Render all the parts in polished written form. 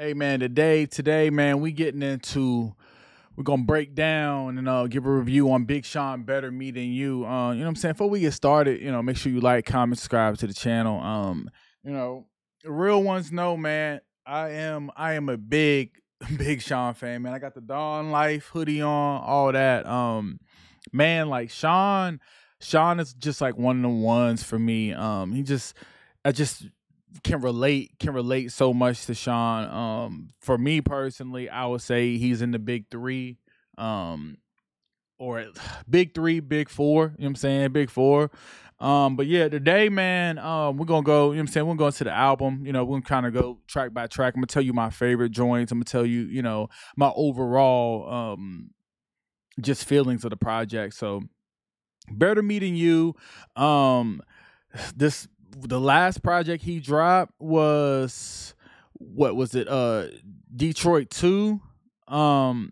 Hey man, today, man, we're gonna break down and give a review on Big Sean Better Me Than You. You know what I'm saying? Before we get started, make sure you like, comment, subscribe to the channel. You know, the real ones know, man, I am a big Big Sean fan, man. I got the Dawn Life hoodie on, all that. Man, like Sean is just like one of the ones for me. I just can relate so much to Sean. For me personally, I would say he's in the big three. Um, or big three, big four, you know what I'm saying? Big four. But yeah, today, man, we're gonna go, you know what I'm saying, we're going to the album, we're gonna kind of go track by track. I'm gonna tell you my favorite joints. I'm gonna tell you, my overall just feelings of the project. So Better Meeting You. This the last project he dropped was, what was it? Detroit 2. That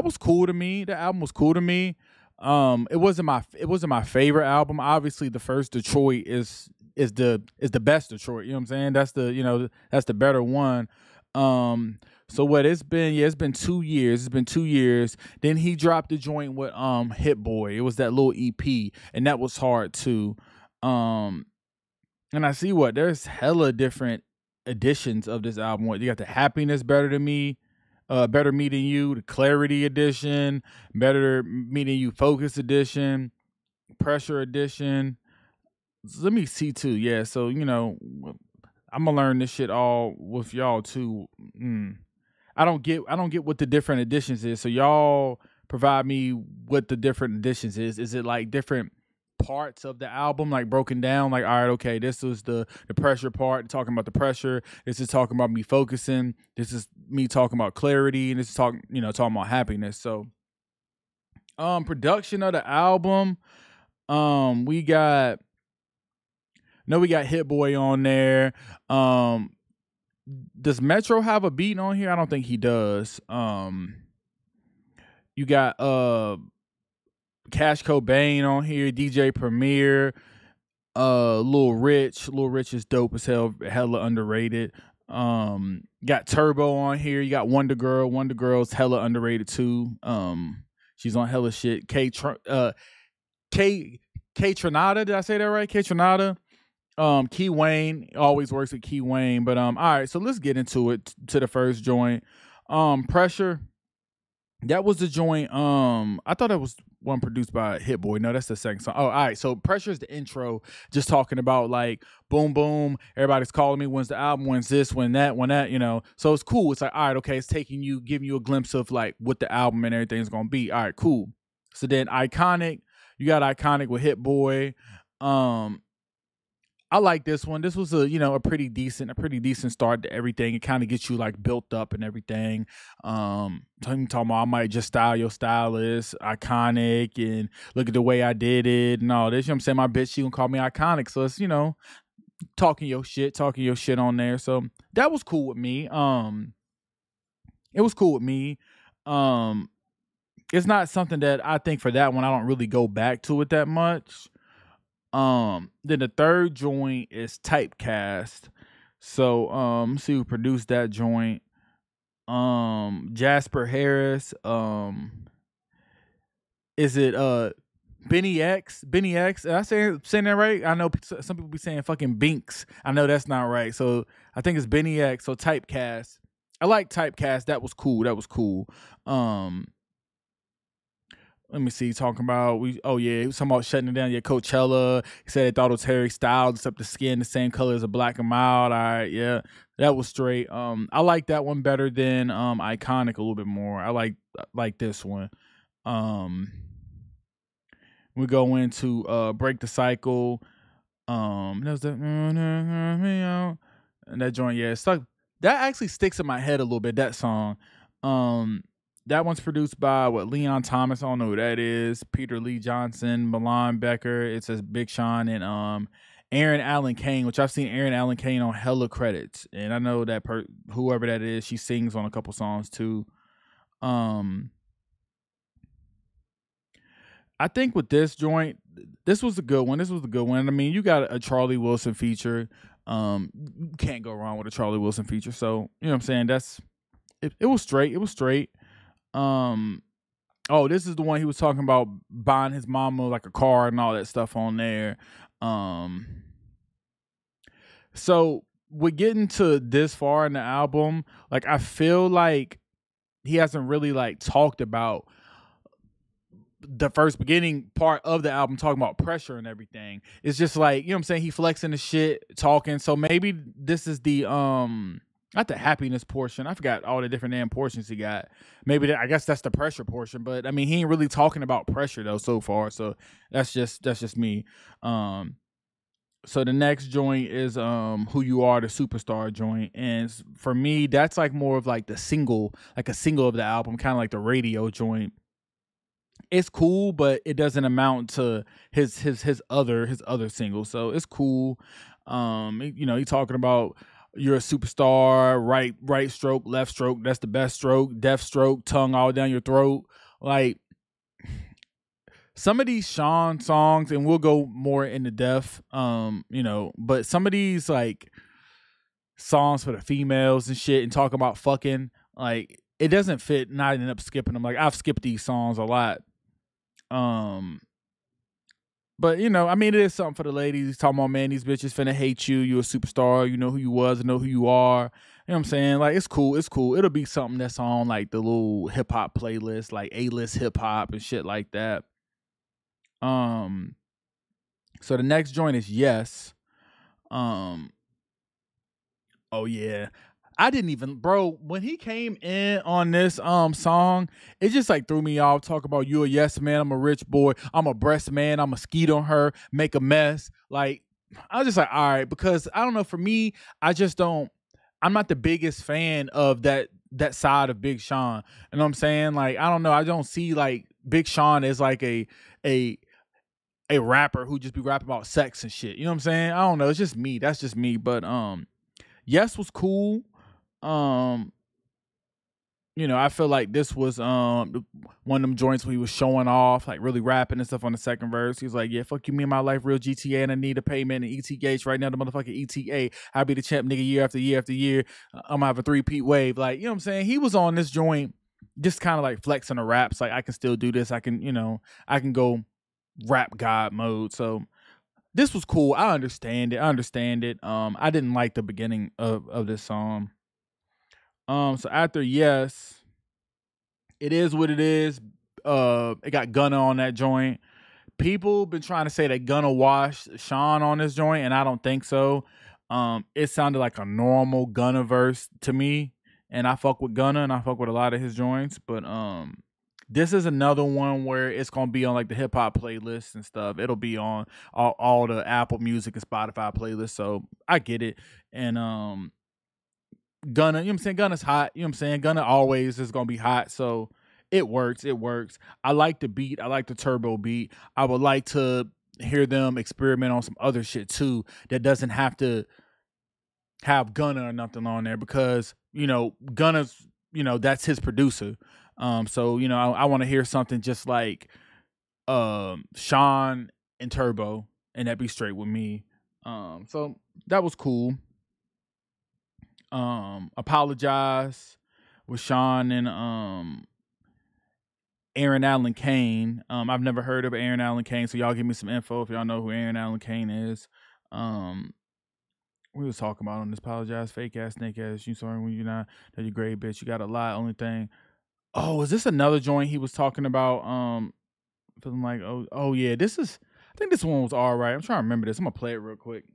was cool to me. The album was cool to me. It wasn't my favorite album. Obviously, the first Detroit is the best Detroit. You know what I'm saying? That's the better one. So what it's been? Yeah, it's been 2 years. It's been 2 years. Then he dropped the joint with Hit Boy. It was that little EP, and that was hard too. Um, and I see what there's hella different editions of this album. What you got? The Happiness Better Than Me, Better Me Than You, the Clarity Edition, Better Me Than You Focus Edition, Pressure Edition. Let me see too. Yeah, so I'm gonna learn this shit all with y'all too. I don't get what the different editions is. So y'all provide me what the different editions is. Is it like different parts of the album, like broken down? Like, all right, okay, this was the pressure part, talking about the pressure. This is talking about me focusing. This is me talking about clarity, and this is talking about happiness. So, production of the album, we got no, we got Hit Boy on there. Does Metro have a beat on here? I don't think he does. You got Cash Cobain on here, DJ Premier, Lil Rich. Lil Rich is dope as hell, hella underrated. Got Turbo on here. You got Wonder Girl. Wonder Girl's hella underrated too. She's on hella shit. K Tronada, did I say that right? K Tronada. Key Wayne always works with Key Wayne, but all right, so let's get into it to the first joint. Pressure. That was the joint. I thought that was one produced by Hit Boy. No, that's the second song. Oh, all right. So Pressure is the intro, just talking about like boom, boom. Everybody's calling me. When's the album? When's this? When that? When that? So it's cool. It's like, all right, okay. It's taking you, giving you a glimpse of like what the album and everything's gonna be. All right, cool. So then Iconic. You got Iconic with Hit Boy. I like this one. This was a pretty decent start to everything. It kind of gets you like built up and everything. Talking about I might just style your stylist, iconic, and look at the way I did it and all this. You know what I'm saying? My bitch, she gonna call me iconic. So it's, talking your shit on there. So that was cool with me. It was cool with me. It's not something that I think for that one, I don't really go back to it that much. Then the third joint is Typecast. So see who produced that joint. Jasper Harris. Is it Benny X? Benny X? Am I saying that right? I know some people be saying fucking Binks. I know that's not right. So I think it's Benny X. So Typecast. I like Typecast. That was cool. Let me see. Talking about he was talking about shutting it down. Yeah, Coachella. He said he thought it was Harry Styles, except the skin the same color as a Black and Mild. All right, yeah, that was straight. I like that one better than Iconic a little bit more. I like this one. We go into Break the Cycle. There's the and that joint. Yeah, it's stuck. That actually sticks in my head a little bit. That song. That one's produced by Leon Thomas. I don't know who that is. Peter Lee Johnson, Milan Becker. It says Big Sean and Aaron Allen Kane, which I've seen Aaron Allen Kane on hella credits, and I know that whoever that is, she sings on a couple songs too. I think with this joint, this was a good one. I mean, you got a Charlie Wilson feature. You can't go wrong with a Charlie Wilson feature. So you know what I'm saying. It was straight. It was straight. Oh, this is the one he was talking about buying his mama like a car and all that stuff on there. So we're getting to this far in the album, like I feel like he hasn't really like talked about the first beginning part of the album, talking about pressure and everything. It's just like, you know what I'm saying, he flexing the shit, talking. So maybe this is the not the happiness portion. I forgot all the different damn portions he got. Maybe I guess that's the pressure portion, but I mean he ain't really talking about pressure though so far. So that's just me. So the next joint is Who You Are, the Superstar joint. And for me, that's like more of like the single, like a single of the album, kind of like the radio joint. It's cool, but it doesn't amount to his other singles. So it's cool. You know, he's talking about you're a superstar, right stroke, left stroke, that's the best stroke, death stroke, tongue all down your throat. Like some of these Sean songs, and we'll go more into depth, you know, but some of these like songs for the females and shit and talk about fucking, like it doesn't fit, and I ended up skipping them. Like I've skipped these songs a lot. But you know, I mean, it is something for the ladies. He's talking about, man, these bitches finna hate you. You a superstar. You know who you was. I know who you are. You know what I'm saying? Like, it's cool. It's cool. It'll be something that's on like the little hip hop playlist, like A-list hip hop and shit like that. So the next joint is Yes. Oh yeah. I didn't even, bro, when he came in on this song, it just like threw me off. Talk about you a yes man, I'm a rich boy, I'm a breast man, I'm a skeet on her, make a mess. Like, I was just like, all right, because I don't know, for me, I'm not the biggest fan of that side of Big Sean. You know what I'm saying? Like, I don't know, I don't see like Big Sean as like a rapper who just be rapping about sex and shit. You know what I'm saying? I don't know. It's just me. That's just me. But Yes was cool. You know, I feel like this was one of them joints where he was showing off, like really rapping and stuff on the second verse. He was like, yeah, fuck you, me and my life, real GTA, and I need a payment and ETH right now, the motherfucking ETA. I'll be the champ, nigga, year after year after year. I'm gonna have a 3-peat wave. Like, you know what I'm saying? He was on this joint just kind of like flexing the raps. Like, I can still do this. I can, you know, I can go rap god mode. So this was cool. I understand it. I didn't like the beginning of this song. So after Yes, It Is What It Is. It got Gunna on that joint. People been trying to say that Gunna washed Sean on this joint, and I don't think so. It sounded like a normal Gunna verse to me, and I fuck with Gunna, and I fuck with a lot of his joints. But this is another one where it's gonna be on like the hip hop playlist and stuff. It'll be on all the Apple Music and Spotify playlists. So I get it. And Gunna, you know what I'm saying? Gunna's hot. You know what I'm saying? Gunna always is gonna be hot. So it works. It works. I like the beat. I like the turbo beat. I would like to hear them experiment on some other shit too that doesn't have to have Gunna or nothing on there, because, you know, Gunna's, you know, that's his producer. So, you know, I want to hear something just like Sean and Turbo, and that be straight with me. So that was cool. Apologize with Sean and Aaron Allen Kane. I've never heard of Aaron Allen Kane, so y'all give me some info if y'all know who Aaron Allen Kane is. We was talking about on this apologize, fake ass, snake ass, you sorry when you're not, that you great bitch, you got a lie, only thing. Oh, is this another joint he was talking about? Feeling like, oh yeah, I think this one was all right. I'm trying to remember this. I'm gonna play it real quick.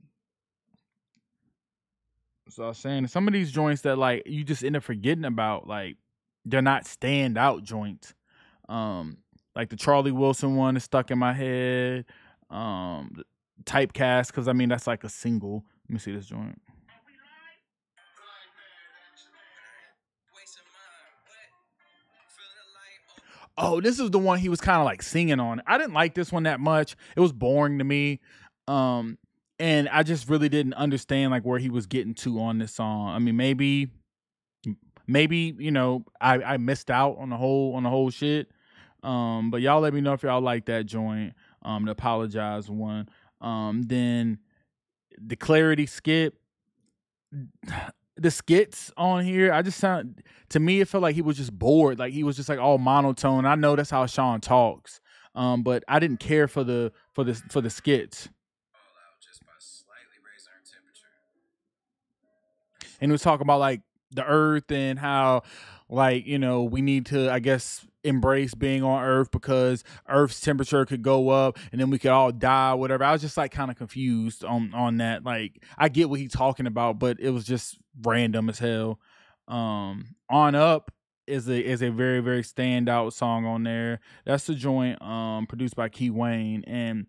So I was saying some of these joints that like you just end up forgetting about, like they're not standout joints. Like the Charlie Wilson one is stuck in my head. Typecast, because I mean that's like a single. Let me see this joint. Oh, this is the one he was kind of like singing on. I didn't like this one that much. It was boring to me. And I just really didn't understand like where he was getting to on this song. I mean, maybe, you know, I missed out on the whole shit. But y'all let me know if y'all like that joint. The apologize one. Then the clarity skip. the skits on here, I just sound to me it felt like he was just bored. Like he was just like all monotone. I know that's how Sean talks. But I didn't care for the skits. And he was talking about like the earth and how like we need to, I guess, embrace being on earth because earth's temperature could go up and then we could all die, whatever. I was just like kind of confused on that. Like I get what he's talking about, but it was just random as hell. On Up is a very very standout song on there. That's the joint produced by Key Wayne. And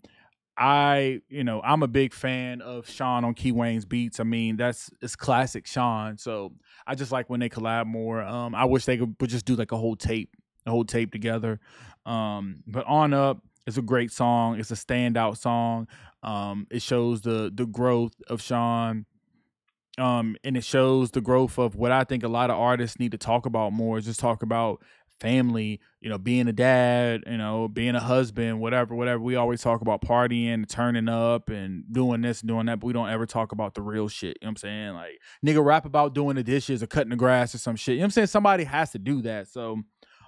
I'm a big fan of Sean on Key Wayne's beats. I mean, it's classic Sean. So I just like when they collab more. I wish they would just do like a whole tape together. But On Up is a great song. It's a standout song. It shows the growth of Sean. And it shows the growth of what I think a lot of artists need to talk about more. Is just talk about family, being a dad, being a husband, whatever. We always talk about partying, turning up, and doing this and doing that, but we don't ever talk about the real shit. You know what I'm saying? Like, nigga rap about doing the dishes or cutting the grass or some shit. You know what I'm saying? Somebody has to do that. So,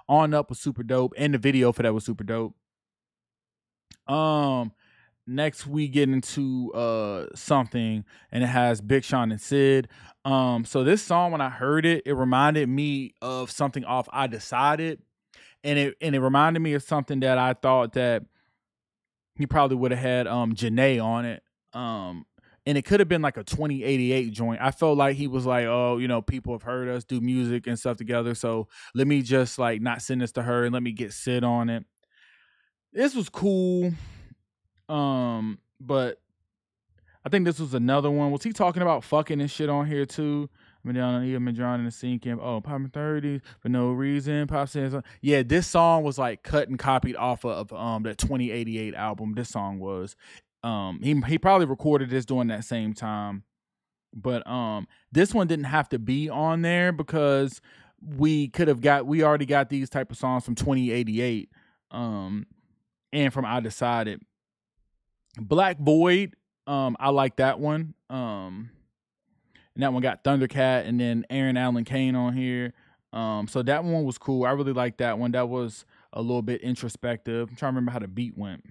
On Up was super dope, and the video for that was super dope. Um, Next we get into something, and it has Big Sean and Sid. So this song, when I heard it, it reminded me of something off I Decided, and it reminded me of something that I thought that he probably would have had Janae on it. And it could have been like a 2088 joint. I felt like he was like, oh, people have heard us do music and stuff together, so let me just like not send this to her and let me get Sid on it. This was cool. But I think this was another one. Was he talking about fucking and shit on here too? I mean, even been drawn in the scene camp. Oh, popping 30s for no reason. Pop says, yeah, this song was like cut and copied off of that 2088 album. This song was. He probably recorded this during that same time. But this one didn't have to be on there because we already got these type of songs from 2088. And from I Decided. Black Void, I like that one. And that one got Thundercat and then Aaron Allen Kane on here. So that one was cool. I really liked that one. That was a little bit introspective. I'm trying to remember how the beat went.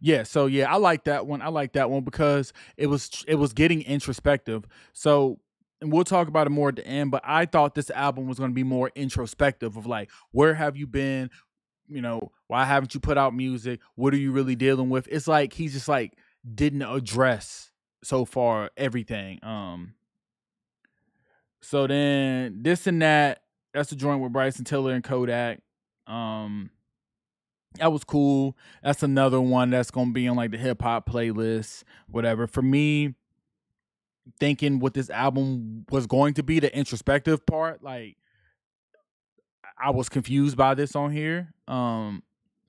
Yeah, so yeah, I like that one. I like that one because it was getting introspective. So, and we'll talk about it more at the end, but I thought this album was going to be more introspective of like, where have you been? Why haven't you put out music? What are you really dealing with? It's like he's just like didn't address so far everything. So then this and that's the joint with Bryson Tiller and Kodak. Um that was cool. That's another one that's gonna be on like the hip hop playlist, whatever. For me, thinking what this album was going to be, the introspective part, like I was confused by this on here.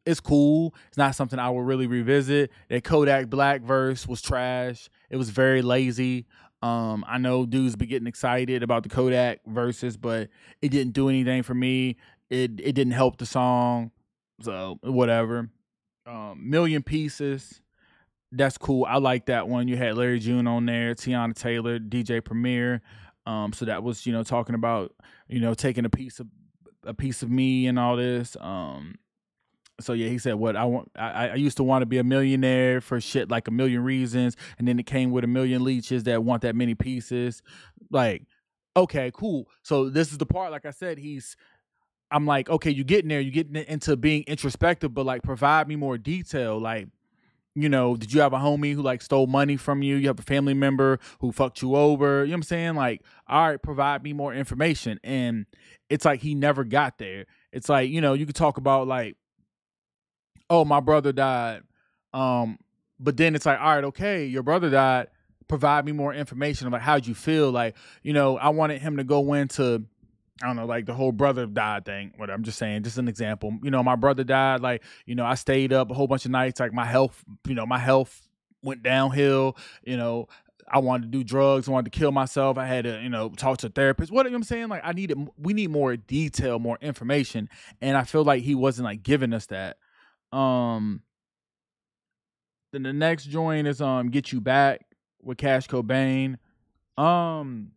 It's cool. It's not something I will really revisit. That Kodak Black verse was trash. It was very lazy. I know dudes be getting excited about the Kodak verses, but it didn't do anything for me. It didn't help the song. So whatever. Million Pieces. That's cool. I like that one. You had Larry June on there, Tiana Taylor, DJ Premier. So that was talking about taking a piece of me and all this. So yeah, he said, "What I want, I used to want to be a millionaire for shit like a million reasons, and then it came with a million leeches that want that many pieces." Like, okay, cool. So this is the part. Like I said, I'm like, okay, you're getting into being introspective, but like, provide me more detail. Like, did you have a homie who like stole money from you? You have a family member who fucked you over? You know what I'm saying? Like, all right, provide me more information. And it's like he never got there. It's like, you could talk about like, oh, my brother died. But then it's like, all right, okay, your brother died. Provide me more information. Like, how'd you feel? Like, I wanted him to go into, I don't know, like the whole brother died thing. What I'm just saying, just an example. My brother died. Like, I stayed up a whole bunch of nights. Like my health went downhill. I wanted to do drugs. I wanted to kill myself. I had to, talk to a therapist. What I'm saying? Like, we need more detail, more information. And I feel like he wasn't like giving us that. Um, then the next joint is Get You Back with Cash Cobain. Um,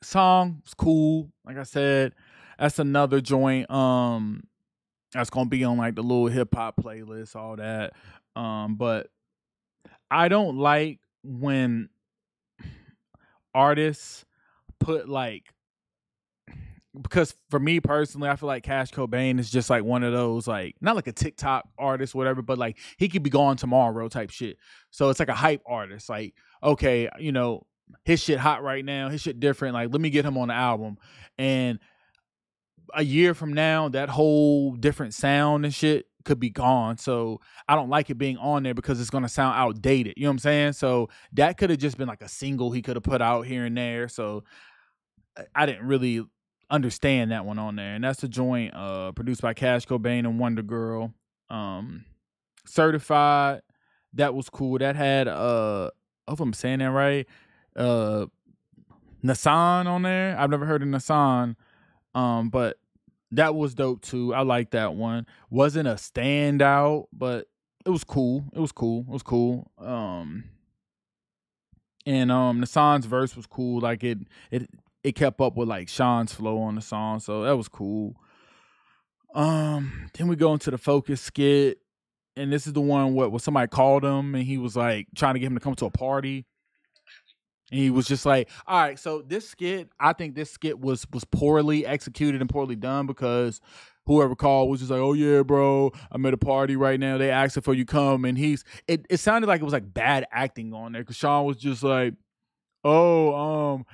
Song was cool. Like I said, that's another joint. That's gonna be on like the little hip hop playlist, all that. But I don't like when artists put like, because for me personally, I feel like Cash Cobain is just like one of those, like, not like a TikTok artist, whatever, but like he could be gone tomorrow type shit. So it's like a hype artist. Like, okay, his shit hot right now, his shit different. Like, let me get him on the album. And a year from now, that whole different sound and shit could be gone. So I don't like it being on there because it's gonna sound outdated. You know what I'm saying? So that could have just been like a single he could have put out here and there. So I didn't really understand that one on there. And that's the joint produced by Cash Cobain and Wonder Girl. Certified. That was cool. That had I hope I'm saying that right. Nassan on there. I've never heard of Nassan. But that was dope too. I like that one. Wasn't a standout, but it was cool. It was cool. It was cool. And Nassan's verse was cool. Like it kept up with like Sean's flow on the song, so that was cool. Then we go into the Focus skit, and this is the one where somebody called him and he was like trying to get him to come to a party. And he was just like, all right, so this skit, I think this skit was poorly executed and poorly done, because whoever called was just like, oh yeah, bro, I'm at a party right now. They asked for you come. And it sounded like it was like bad acting on there, because Sean was just like, I'm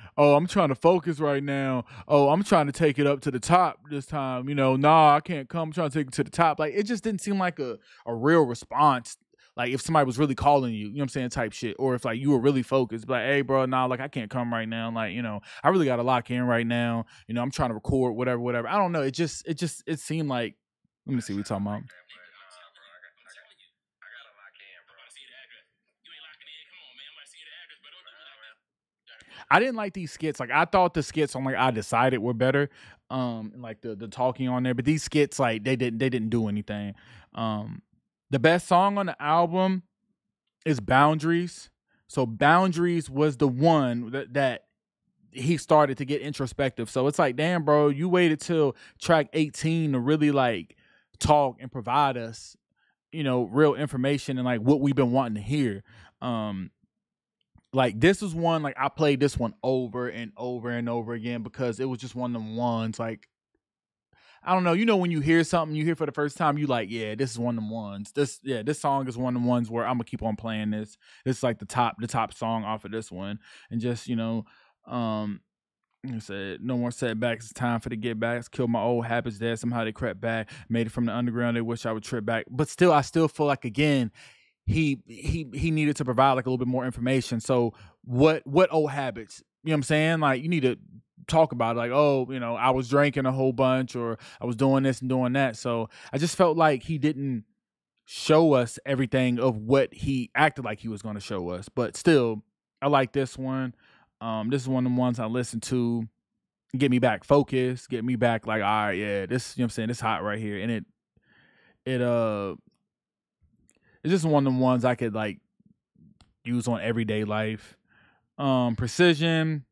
trying to focus right now. Oh, I'm trying to take it up to the top this time. Nah, I can't come. I'm trying to take it to the top. Like, it just didn't seem like a real response. Like, if somebody was really calling you, you know what I'm saying, type shit. Or if like you were really focused, like, hey bro, nah, like I can't come right now. Like, I really gotta lock in right now. I'm trying to record, whatever. I don't know. It seemed like, let me see what we talking about. I didn't like these skits. Like, I thought the skits on like I Decided were better. Like the talking on there, but these skits, like, they didn't do anything. The best song on the album is Boundaries. So Boundaries was the one that he started to get introspective. So it's like, damn, bro, you waited till track 18 to really like talk and provide us, real information and like what we've been wanting to hear. Like, this is one, like, I played this one over and over and over again because it was just one of them ones. Like, I don't know, when you hear something you hear for the first time, you like, yeah, this is one of them ones. This song is one of them ones where I'm gonna keep on playing this. This is like the top song off of this one. And just, he said, no more setbacks. It's time for the get backs. Killed my old habits there. Somehow they crept back. Made it from the underground. They wish I would trip back. But still, I still feel like, again, he needed to provide like a little bit more information. So what old habits? You know what I'm saying? Like, you need to talk about it. Like, oh, I was drinking a whole bunch, or I was doing this and doing that. So I just felt like he didn't show us everything of what he acted like he was going to show us. But still, I like this one. This is one of the ones I listen to, get me back focused, get me back like, all right, yeah, this, you know what I'm saying, this hot right here. And it's just one of the ones I could like use on everyday life. Precision,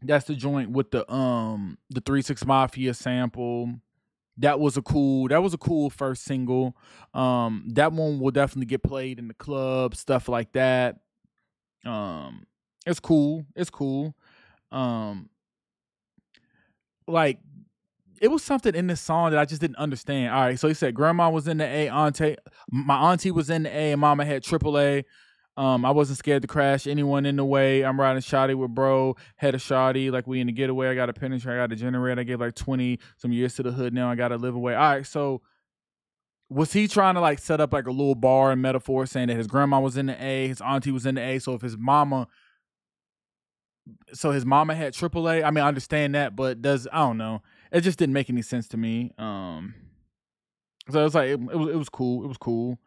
that's the joint with the 3 6 Mafia sample. That was a cool first single. That one will definitely get played in the club, stuff like that. It's cool. Like, it was something in this song that I just didn't understand. All right, so he said grandma was in the A, my auntie was in the A, and mama had AAA. I wasn't scared to crash anyone in the way. I'm riding shotty with bro, had a shotty, like we in the getaway. I got a penetrate, I got a generator. I gave like 20 some years to the hood. Now I got to live away. All right, so was he trying to like set up like a little bar and metaphor, saying that his grandma was in the A, his auntie was in the A, so if his mama had AAA. I mean, I understand that, but I don't know. It just didn't make any sense to me. So it's like it was cool. It was cool.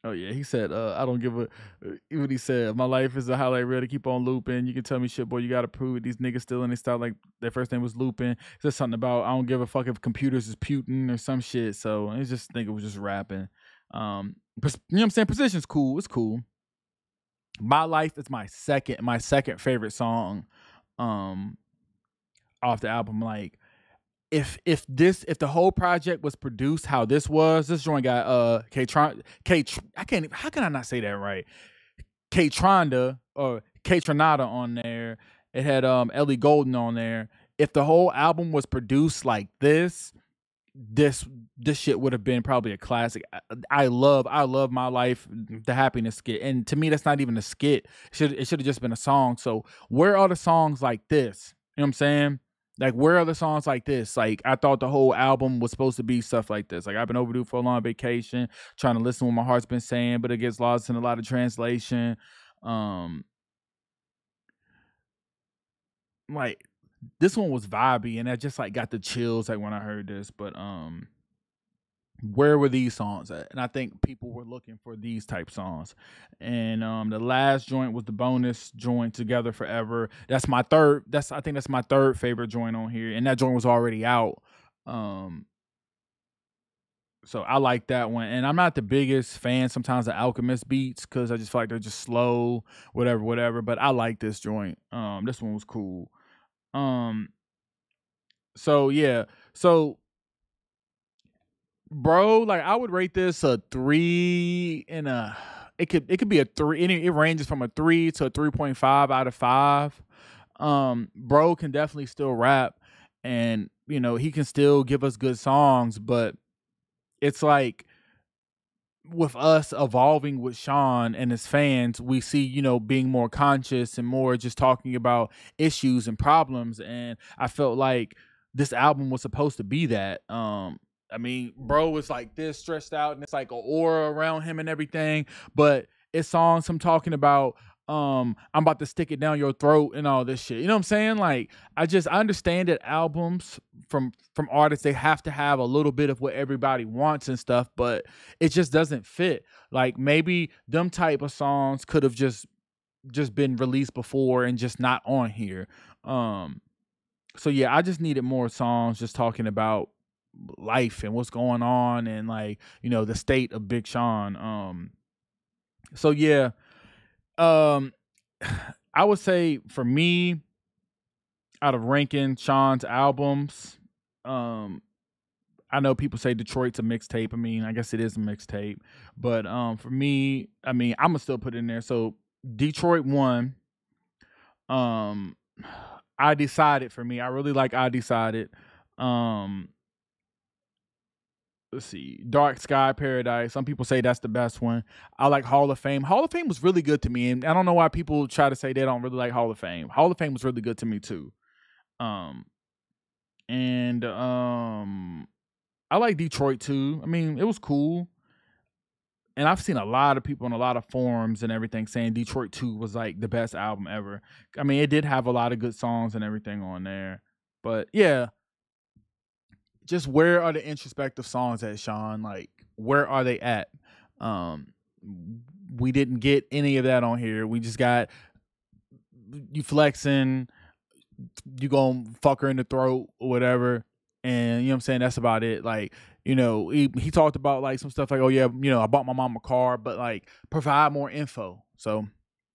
Oh yeah, he said, I don't give a what he said, my life is a highlight reel to keep on looping. You can tell me shit, boy, you gotta prove it. These niggas still in their style like their first name was Lupin. He said something about I don't give a fuck if computers is Putin or some shit. So I just think it was just rapping. You know what I'm saying? Position's cool, it's cool. My Life is my second favorite song off the album. Like if the whole project was produced how this joint got how can I not say that right? Kaytronada or Kaytronada on there. It had Ellie Goulding on there. If the whole album was produced like this shit would have been probably a classic. I love My Life, the Happiness skit. And to me, that's not even a skit. It should have just been a song. So where are the songs like this? You know what I'm saying? Like, where are the songs like this? Like, I thought the whole album was supposed to be stuff like this. Like, I've been overdue for a long vacation, trying to listen to what my heart's been saying, but it gets lost in a lot of translation. Like, this one was vibey, and I just like got the chills like when I heard this. But where were these songs at? And I think people were looking for these type songs. And the last joint was the bonus joint, Together Forever. I think that's my third favorite joint on here, and that joint was already out. So I like that one. And I'm not the biggest fan sometimes of Alchemist beats because I just feel like they're just slow, whatever. But I like this joint. This one was cool. So yeah. So bro, like I would rate this a 3 and it could be a 3. It ranges from a 3 to a 3.5 out of 5. Bro can definitely still rap, and you know, he can still give us good songs, but it's like with us evolving with Sean and his fans, we see, you know, being more conscious and more just talking about issues and problems. And I felt like this album was supposed to be that. I mean, bro was like this, stressed out, and it's like an aura around him and everything. But it's songs him talking about, I'm about to stick it down your throat and all this shit. You know what I'm saying? Like, I understand that albums from artists, they have to have a little bit of what everybody wants and stuff, but it just doesn't fit. Like, maybe them type of songs could have just been released before and just not on here. So yeah, I just needed more songs just talking about life and what's going on and, like, you know, the state of Big Sean. So yeah, I would say for me, out of ranking Sean's albums, I know people say Detroit's a mixtape. I mean, I guess it is a mixtape, but for me, I mean, I'm gonna still put it in there. So Detroit 1. I Decided for me. I really like I Decided. Let's see, Dark Sky Paradise. Some people say that's the best one. I like Hall of Fame. Hall of Fame was really good to me, and I don't know why people try to say they don't really like Hall of Fame. Hall of Fame was really good to me too. I like Detroit too. I mean, it was cool. And I've seen a lot of people in a lot of forums and everything saying Detroit 2 was like the best album ever. I mean, it did have a lot of good songs and everything on there. But yeah, just where are the introspective songs at, Sean? Like, where are they at? We didn't get any of that on here. We just got you flexing, you gonna fuck her in the throat or whatever. And you know what I'm saying? That's about it. Like, you know, he talked about like some stuff like, oh yeah, you know, I bought my mom a car, but like provide more info. So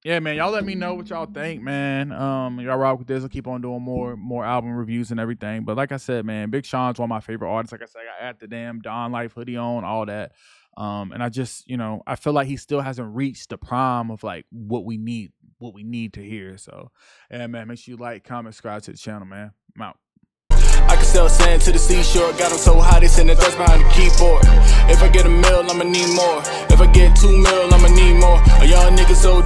yeah, man, y'all let me know what y'all think, man. Y'all rock with this. I'll keep on doing more album reviews and everything. But like I said, man, Big Sean's one of my favorite artists. Like I said, I got the damn Don Life hoodie on, all that. And I just, you know, I feel like he still hasn't reached the prime of like what we need to hear. So yeah, man, make sure you like, comment, subscribe to the channel, man. I'm out. I can sell sand to the seashore. Got them so high they send the dust behind the keyboard. If I get $1 million, I'ma need more. If I get $2 million, I'ma need more. A young nigga so